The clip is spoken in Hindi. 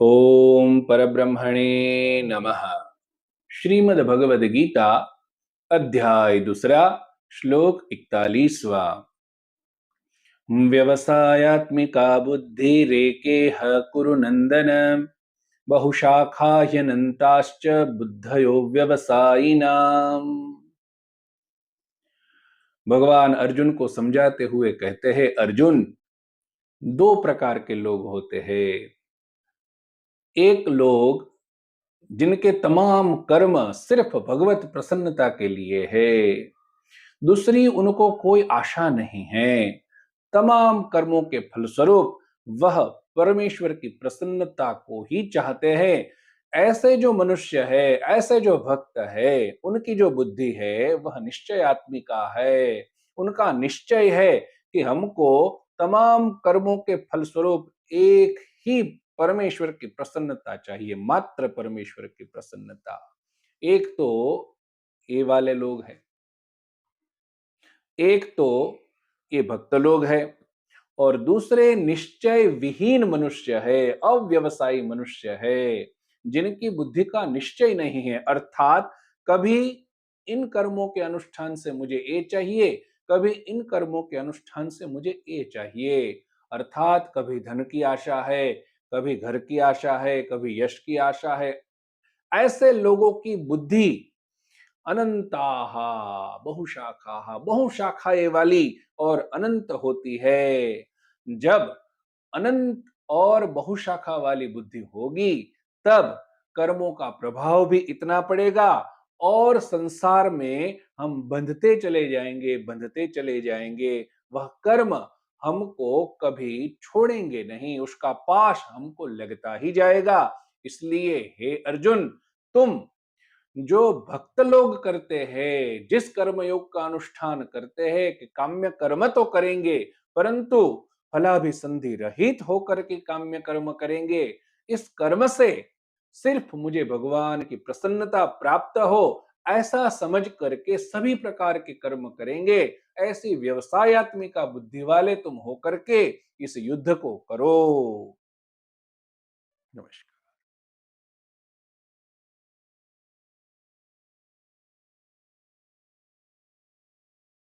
ओम परब्रह्मणे नमः। श्रीमद् भगवद गीता अध्याय दूसरा श्लोक 41वां। व्यवसायात्मिका बुद्धिरेकेह कुरु नंदन बहुशाखा ह्यनन्ताश्च बुद्धयो व्यवसायिनाम्। भगवान अर्जुन को समझाते हुए कहते हैं, अर्जुन, दो प्रकार के लोग होते हैं। एक लोग जिनके तमाम कर्म सिर्फ भगवत प्रसन्नता के लिए है, दूसरी उनको कोई आशा नहीं है। तमाम कर्मों के फलस्वरूप वह परमेश्वर की प्रसन्नता को ही चाहते हैं। ऐसे जो मनुष्य है, ऐसे जो भक्त है, उनकी जो बुद्धि है वह निश्चयात्मिका है। उनका निश्चय है कि हमको तमाम कर्मों के फलस्वरूप एक ही परमेश्वर की प्रसन्नता चाहिए, मात्र परमेश्वर की प्रसन्नता। एक तो ये वाले लोग हैं, एक तो ये भक्त लोग हैं, और दूसरे निश्चय विहीन मनुष्य है, अव्यवसायी मनुष्य है, जिनकी बुद्धि का निश्चय नहीं है। अर्थात कभी इन कर्मों के अनुष्ठान से मुझे ये चाहिए, कभी इन कर्मों के अनुष्ठान से मुझे ये चाहिए। अर्थात कभी धन की आशा है, कभी घर की आशा है, कभी यश की आशा है। ऐसे लोगों की बुद्धि अनंताः बहुशाखाः, बहुशाखाएं वाली और अनंत होती है। जब अनंत और बहुशाखा वाली बुद्धि होगी, तब कर्मों का प्रभाव भी इतना पड़ेगा और संसार में हम बंधते चले जाएंगे, बंधते चले जाएंगे। वह कर्म हमको कभी छोड़ेंगे नहीं, उसका पाश हमको लगता ही जाएगा। इसलिए हे अर्जुन, तुम जो भक्त लोग करते हैं, जिस कर्मयोग का अनुष्ठान करते हैं कि काम्य कर्म तो करेंगे, परंतु फलाभिसंधि रहित होकर के काम्य कर्म करेंगे। इस कर्म से सिर्फ मुझे भगवान की प्रसन्नता प्राप्त हो, ऐसा समझ करके सभी प्रकार के कर्म करेंगे। ऐसी व्यवसायत्मिका बुद्धि वाले तुम होकर के इस युद्ध को करो। नमस्कार।